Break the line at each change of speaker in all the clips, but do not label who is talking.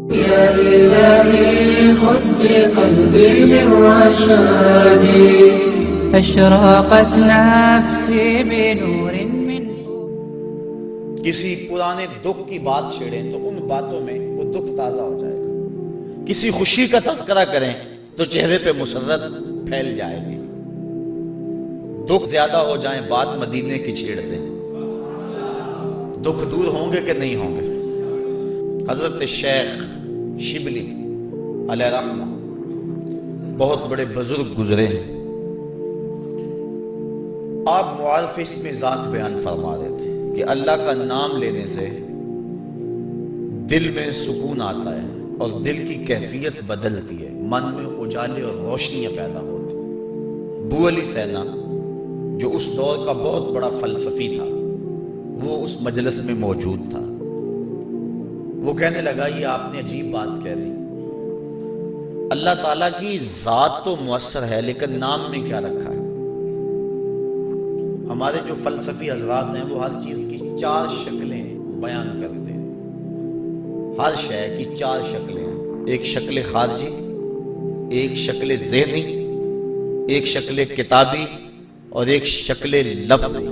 يا إلهي خذ بقلبي للرشاد أشرقت نفسي بنور من
کسی پرانے دکھ کی بات چھیڑیں تو ان باتوں میں وہ دکھ تازہ ہو جائے گا، کسی خوشی کا تذکرہ کریں تو چہرے پہ مسرت پھیل جائے گی، دکھ زیادہ ہو جائیں بات مدینے کی چھیڑ دیں، دکھ دور ہوں گے کہ نہیں ہوں گے۔ حضرت شیخ شبلی علیہ رحمہ بہت بڑے بزرگ گزرے ہیں، آپ معارف اسم ذات بیان فرما رہے تھے کہ اللہ کا نام لینے سے دل میں سکون آتا ہے اور دل کی کیفیت بدلتی ہے، من میں اجالے اور روشنیاں پیدا ہوتی ہیں۔ ابو علی سینا جو اس دور کا بہت بڑا فلسفی تھا وہ اس مجلس میں موجود تھا، وہ کہنے لگا یہ آپ نے عجیب بات کہہ دی، اللہ تعالیٰ کی ذات تو مؤثر ہے لیکن نام میں کیا رکھا ہے؟ ہمارے جو فلسفی حضرات ہیں وہ ہر چیز کی 4 شکلیں بیان کرتے ہیں، ہر شے کی 4 شکلیں ہیں، ایک شکل خارجی، ایک شکل ذہنی، ایک شکل کتابی اور ایک شکل لفظی۔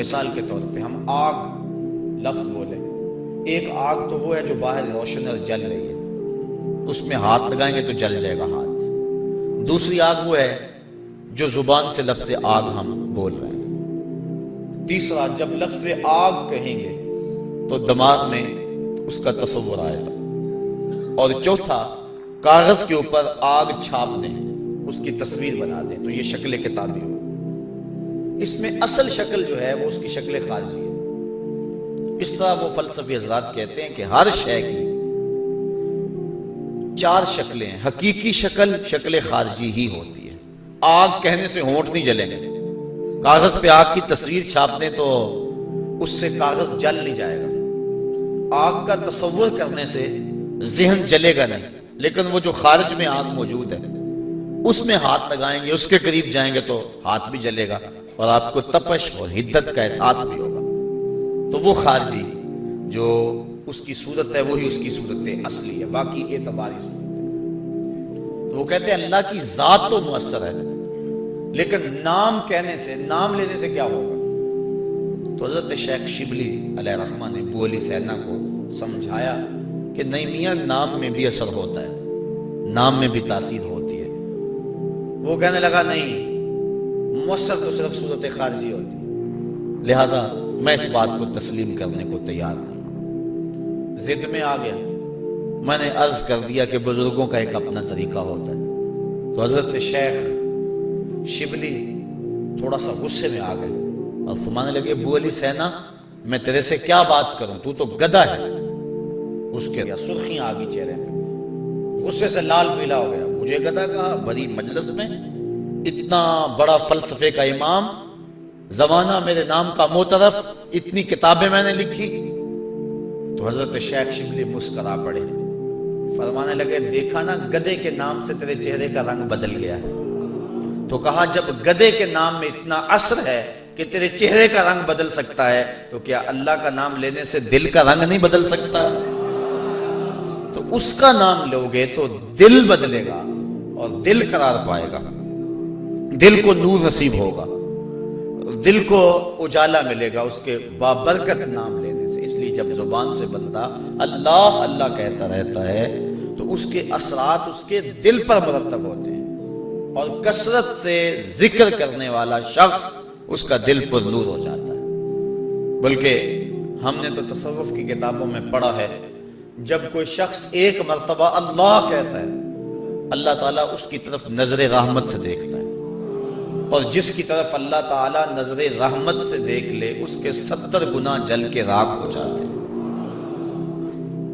مثال کے طور پہ ہم آگ لفظ بولیں، ایک آگ تو وہ ہے جو باہر روشن اور جل رہی ہے، اس میں ہاتھ لگائیں گے تو جل جائے گا ہاتھ۔ دوسری آگ وہ ہے جو زبان سے لفظ آگ ہم بول رہے ہیں۔ تیسرا جب لفظ آگ کہیں گے تو دماغ میں اس کا تصور آئے گا، اور چوتھا کاغذ کے اوپر آگ چھاپ دیں، اس کی تصویر بنا دیں تو یہ شکل کتابی ہو۔ اس میں اصل شکل جو ہے وہ اس کی شکل خارجی ہے۔ اس طرح وہ فلسفی حضرات کہتے ہیں کہ ہر شے کی 4 شکلیں ہیں، حقیقی شکل شکل خارجی ہی ہوتی ہے۔ آگ کہنے سے ہونٹ نہیں جلیں گے، کاغذ پہ آگ کی تصویر چھاپ دیں تو اس سے کاغذ جل نہیں جائے گا، آگ کا تصور کرنے سے ذہن جلے گا نہیں، لیکن وہ جو خارج میں آگ موجود ہے اس میں ہاتھ لگائیں گے، اس کے قریب جائیں گے تو ہاتھ بھی جلے گا اور آپ کو تپش اور حدت کا احساس بھی ہوگا۔ تو وہ خارجی جو اس کی صورت ہے وہی اس کی صورت اصلی ہے، باقی اعتباری صورت ہے۔ تو وہ کہتے ہیں اللہ کی ذات تو مؤثر ہے لیکن نام کہنے سے، نام لینے سے کیا ہوگا؟ تو حضرت شیخ شبلی علیہ رحمہ نے ابو علی سینا کو سمجھایا کہ نہیں میاں، نام میں بھی اثر ہوتا ہے، نام میں بھی تاثیر ہوتی ہے۔ وہ کہنے لگا نہیں، مؤثر تو صرف صورت خارجی ہوتی ہے، لہذا میں اس بات کو تسلیم کرنے کو تیار نہیں۔ ضد میں آ گیا، میں نے عرض کر دیا کہ بزرگوں کا ایک اپنا طریقہ ہوتا ہے۔ تو حضرت شیخ شبلی تھوڑا سا غصے میں آ گئے اور فرمانے لگے ابو علی سینا میں تیرے سے کیا بات کروں، تو گدھا ہے۔ اس کے سرخیاں آ گئی چہرے پہ، غصے سے لال پیلا ہو گیا، مجھے گدھا کہا؟ بڑی مجلس میں اتنا بڑا فلسفے کا امام، زمانہ میرے نام کا معترف، اتنی کتابیں میں نے لکھی۔ تو حضرت شیخ شبلی مسکرا پڑے، فرمانے لگے دیکھا نا گدھے کے نام سے تیرے چہرے کا رنگ بدل گیا۔ تو کہا جب گدھے کے نام میں اتنا اثر ہے کہ تیرے چہرے کا رنگ بدل سکتا ہے تو کیا اللہ کا نام لینے سے دل کا رنگ نہیں بدل سکتا؟ تو اس کا نام لوگے تو دل بدلے گا اور دل قرار پائے گا، دل کو نور نصیب ہوگا، دل کو اجالا ملے گا اس کے بابرکت نام لینے سے۔ اس لیے جب زبان سے بندہ اللہ اللہ کہتا رہتا ہے تو اس کے اثرات اس کے دل پر مرتب ہوتے ہیں، اور کثرت سے ذکر کرنے والا شخص اس کا دل پر نور ہو جاتا ہے۔ بلکہ ہم نے تو تصوف کی کتابوں میں پڑھا ہے جب کوئی شخص ایک مرتبہ اللہ کہتا ہے اللہ تعالیٰ اس کی طرف نظر رحمت سے دیکھتا ہے، اور جس کی طرف اللہ تعالیٰ نظر رحمت سے دیکھ لے اس کے 70 گناہ جل کے راکھ ہو جاتے ہیں۔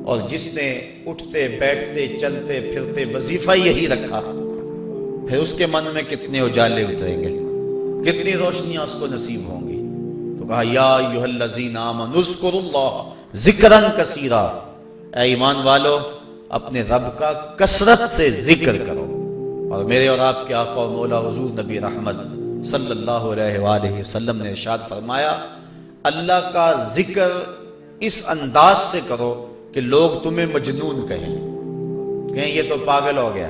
اور جس نے اٹھتے بیٹھتے چلتے پھرتے وظیفہ یہی رکھا، پھر اس کے من میں کتنے اجالے اتریں گے، کتنی روشنیاں اس کو نصیب ہوں گی۔ تو کہا یا ایھا الذین آمنوا اذکروا اللہ ذکرا کثیرا، اے ایمان والو اپنے رب کا کثرت سے ذکر کرو۔ اور میرے اور آپ کے آقا و مولا حضور نبی رحمت صلی اللہ علیہ وآلہ وسلم نے ارشاد فرمایا اللہ کا ذکر اس انداز سے کرو کہ لوگ تمہیں مجنون کہیں۔ کہیں یہ تو پاگل ہو گیا،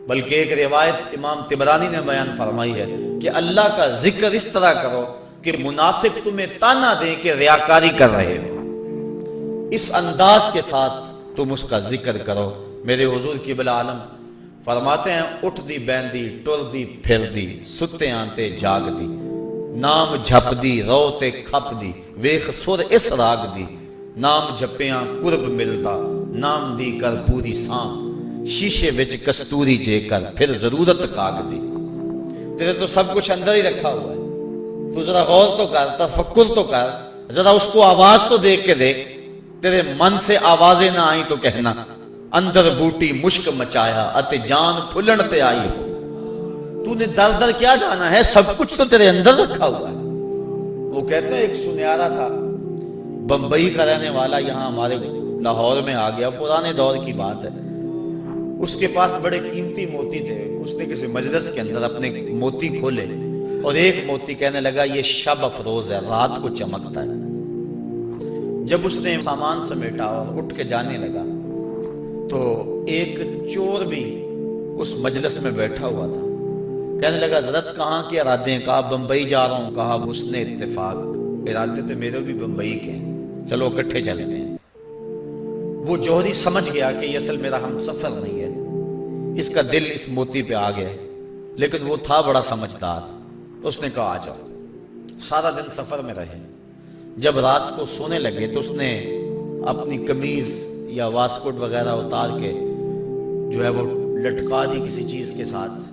بلکہ ایک روایت امام طبرانی نے بیان فرمائی ہے کہ اللہ کا ذکر اس طرح کرو کہ منافق تمہیں تانا دیں کہ ریاکاری کر رہے ہو، اس انداز کے ساتھ تم اس کا ذکر کرو۔ میرے حضور قبلہ عالم فرماتے ہیں اٹھ دی بیندی ٹر دی پھر دی ستے آنتے جاگ دی، نام جھپ دی رو تے کھپ دی ویخ سر اس راگ دی، نام جھپیاں قرب ملتا نام دی کر پوری سام، شیشے وچ کستوری جے کر پھر ضرورت کاغ دی۔ تیرے تو سب کچھ اندر ہی رکھا ہوا ہے، تو ذرا غور تو کر، تفکر تو کر، ذرا اس کو آواز تو دیکھ کے دیکھ۔ تیرے من سے آوازیں نہ آئیں تو کہنا اندر بوٹی مشک مچایا اتے جان پھلن تے آئی ہو۔ تو نے در در کیا جانا ہے، سب کچھ تو تیرے اندر رکھا ہوا ہے۔ وہ کہتے ہیں ایک سنیارا تھا، بمبئی کا رہنے والا، یہاں ہمارے لاہور میں آ گیا، پرانے دور کی بات ہے۔ اس کے پاس بڑے قیمتی موتی تھے، اس نے کسی مجلس کے اندر اپنے موتی کھولے اور ایک موتی کہنے لگا یہ شب افروز ہے، رات کو چمکتا ہے۔ جب اس نے سامان سمیٹا اور اٹھ کے جانے لگا تو ایک چور بھی اس مجلس میں بیٹھا ہوا تھا، کہنے لگا حضرت کہاں کے ارادے ہیں؟ کہا بمبئی جا رہا ہوں۔ کہا حسن اتفاق، ارادے تھے میرے بھی بمبئی کے ہیں، چلو اکٹھے چلتے ہیں۔ وہ جوہری سمجھ گیا کہ یہ اصل میرا ہم سفر نہیں ہے، اس کا دل اس موتی پہ آ گیا، لیکن وہ تھا بڑا سمجھدار، تو اس نے کہا آ جاؤ۔ سارا دن سفر میں رہے، جب رات کو سونے لگے تو اس نے اپنی قمیض یا واسکٹ وغیرہ اتار کے جو ہے وہ لٹکا دی کسی چیز کے ساتھ،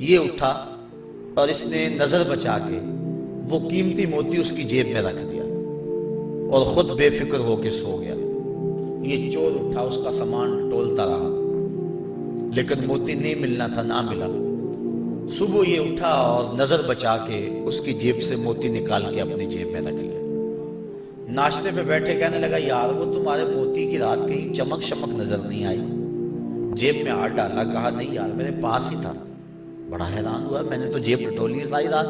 یہ اٹھا اور اس نے نظر بچا کے وہ قیمتی موتی اس کی جیب میں رکھ دیا اور خود بے فکر ہو کے سو گیا۔ یہ چور اٹھا، اس کا سامان ٹولتا رہا، لیکن موتی نہیں ملنا تھا، نہ ملا۔ صبح یہ اٹھا اور نظر بچا کے اس کی جیب سے موتی نکال کے اپنی جیب میں رکھ لیا۔ ناشتے پہ بیٹھے کہنے لگا یار وہ تمہارے موتی کی رات کہیں چمک شمک نظر نہیں آئی؟ جیب میں ہاتھ ڈالا، کہا نہیں یار میرے پاس ہی تھا۔ بڑا حیران ہوا، میں نے تو جیب ٹٹولی ہے ساری رات۔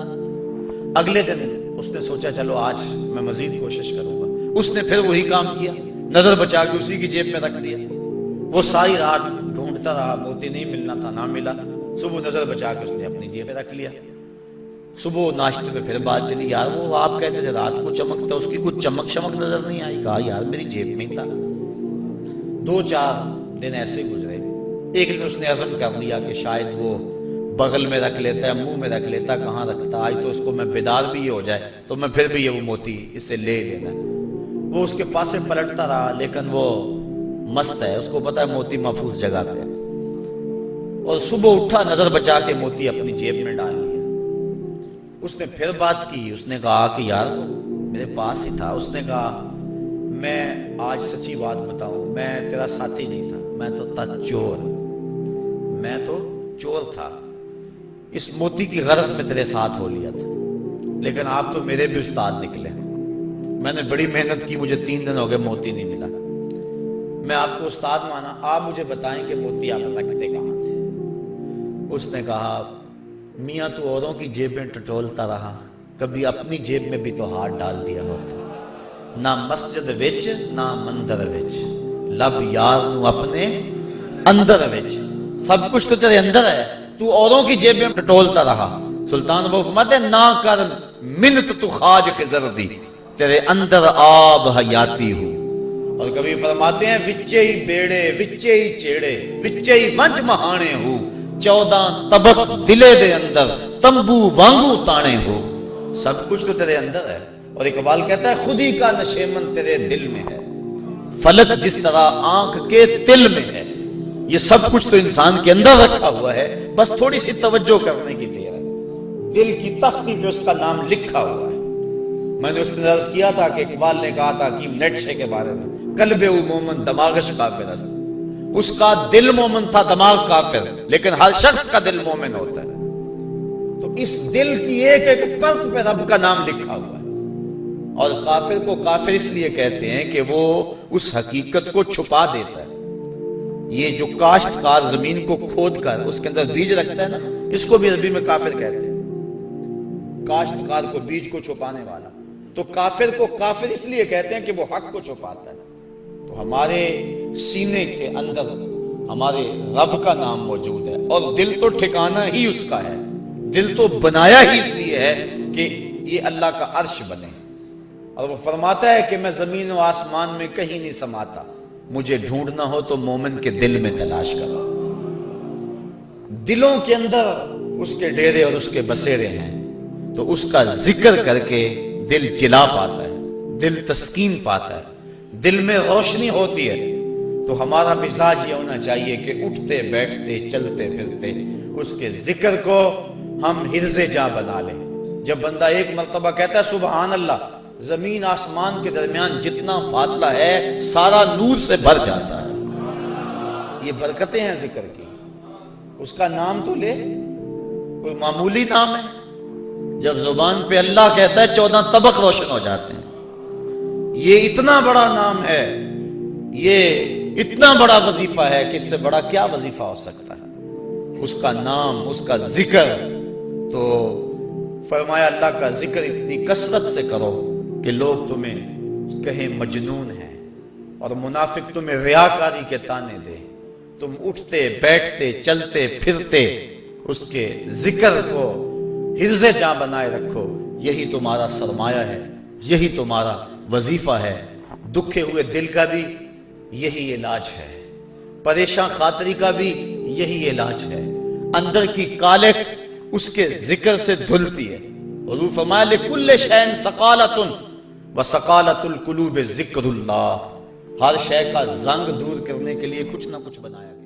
اگلے دن اس نے سوچا چلو آج میں مزید کوشش کروں گا۔ اس نے پھر وہی کام کیا، نظر بچا کے اسی کی جیب میں رکھ دیا۔ وہ ساری رات ڈھونڈتا رہا، موتی نہیں ملنا تھا، نہ ملا۔ صبح نظر بچا کے اس نے اپنی جیب میں رکھ لیا۔ صبح ناشتے پہ پھر بات چلی، یار وہ آپ کہتے تھے رات کو چمکتا، اس کی کچھ چمک شمک نظر نہیں آئی؟ کہا یار میری جیب میں ہی تھا۔ 2-4 دن ایسے گزرے۔ ایک دن اس نے عزم کر لیا کہ شاید وہ بغل میں رکھ لیتا ہے، منہ میں رکھ لیتا، کہاں رکھتا، آج تو اس کو میں بیدار بھی ہو جائے تو میں پھر بھی یہ وہ موتی اس سے لے لینا۔ وہ اس کے پاس سے پلٹتا رہا، لیکن وہ مست ہے، اس کو پتا ہے موتی محفوظ جگہ پہ، اور صبح اٹھا نظر بچا کے موتی اپنی جیب میں ڈال لیا۔ اس نے پھر بات کی، اس نے کہا کہ یار میرے پاس ہی تھا۔ اس نے کہا میں آج سچی بات بتاؤں، میں تیرا ساتھی نہیں تھا، میں تو تھا چور، میں تو چور تھا، اس موتی کی غرض میں تیرے ساتھ ہو لیا تھا، لیکن آپ تو میرے بھی استاد نکلے، میں نے بڑی محنت کی، مجھے 3 دن ہو گئے موتی نہیں ملا، میں آپ کو استاد مانا، آپ مجھے بتائیں کہ موتی آپ رکھتے کہاں تھے؟ اس نے کہا میاں تو اوروں کی جیبیں ٹٹولتا رہا، کبھی اپنی جیب میں بھی تو ہاتھ ڈال دیا ہوتا، نہ مسجد وچ نہ مندر وچ، لب یار نو اپنے اندر وچ، سب کچھ تو تیرے اندر ہے، تو اوروں کی جیبیں ٹٹولتا رہا۔ سلطان وہ فرماتے ہیں نہ کر منت تو خواج خضر دی، تیرے اندر آب حیاتی ہو۔ اور کبھی فرماتے ہیں وچے ہی بیڑے وچے ہی چیڑے وچے ہی ونج مہانے ہو، 14 طبق دلے دے اندر تمبو وانگو تانے ہو، سب کچھ تو تیرے اندر ہے۔ اور اقبال کہتا ہے خود ہی کا نشیمن تیرے دل میں ہے، فلک جس طرح آنکھ کے تل میں ہے، یہ سب کچھ تو انسان کے اندر رکھا ہوا ہے، بس تھوڑی سی توجہ کرنے کی دیر ہے۔ دل کی تختی پہ اس کا نام لکھا ہوا ہے۔ میں نے اس نے عرض کیا تھا کہ اقبال نے کہا تھا حکیم نیٹشے کے بارے میں، قلب او مومن دماغش کافر است، اس کا دل مومن تھا، دماغ کافر، لیکن ہر شخص کا دل مومن ہوتا ہے۔ تو اس دل کی ایک ایک پرت پہ رب کا نام لکھا ہوا ہے۔ اور کافر کو کافر اس لیے کہتے ہیں کہ وہ اس حقیقت کو چھپا دیتا ہے۔ یہ جو کاشتکار زمین کو کھود کر اس کے اندر بیج رکھتا ہے نا، اس کو بھی عربی میں کافر کہتے ہیں، کاشتکار کو بیج کو چھپانے والا۔ تو کافر کو کافر اس لیے کہتے ہیں کہ وہ حق کو چھپاتا ہے۔ تو ہمارے سینے کے اندر ہمارے رب کا نام موجود ہے، اور دل تو ٹھکانہ ہی اس کا ہے، دل تو بنایا ہی اس لیے ہے کہ یہ اللہ کا عرش بنے، اور وہ فرماتا ہے کہ میں زمین و آسمان میں کہیں نہیں سماتا، مجھے ڈھونڈنا ہو تو مومن کے دل میں تلاش کرو۔ دلوں کے اندر اس کے ڈیرے اور اس کے بسیرے ہیں، تو اس کا ذکر کر کے دل جلا پاتا ہے، دل تسکین پاتا ہے، دل میں روشنی ہوتی ہے۔ تو ہمارا مزاج یہ ہونا چاہیے کہ اٹھتے بیٹھتے چلتے پھرتے اس کے ذکر کو ہم حرز جاں بنا لیں۔ جب بندہ ایک مرتبہ کہتا ہے سبحان اللہ، زمین آسمان کے درمیان جتنا فاصلہ ہے سارا نور سے بھر جاتا ہے۔ یہ برکتیں ہیں ذکر کی۔ اس کا نام تو لے، کوئی معمولی نام ہے؟ جب زبان پہ اللہ کہتا ہے 14 طبق روشن ہو جاتے ہیں۔ یہ اتنا بڑا نام ہے، یہ اتنا بڑا وظیفہ ہے کہ اس سے بڑا کیا وظیفہ ہو سکتا ہے؟ اس کا نام، اس کا ذکر، تو فرمایا اللہ کا ذکر اتنی کثرت سے کرو کہ لوگ تمہیں کہیں مجنون ہیں، اور منافق تمہیں ریاکاری کے طعنے دے۔ تم اٹھتے بیٹھتے چلتے پھرتے اس کے ذکر کو حرز جاں بنائے رکھو، یہی تمہارا سرمایہ ہے، یہی تمہارا وظیفہ ہے۔ دکھے ہوئے دل کا بھی یہی علاج ہے، پریشان خاطری کا بھی یہی علاج ہے۔ اندر کی کالک اس کے ذکر سے دھلتی ہے۔ حضور فرمایا لِكُلِّ شَيْءٍ سَقَالَةٌ وَسَقَالَةُ الْقُلُوبِ ذِكْرُ اللَّهِ، ہر شے کا زنگ دور کرنے کے لیے کچھ نہ کچھ بنایا گیا۔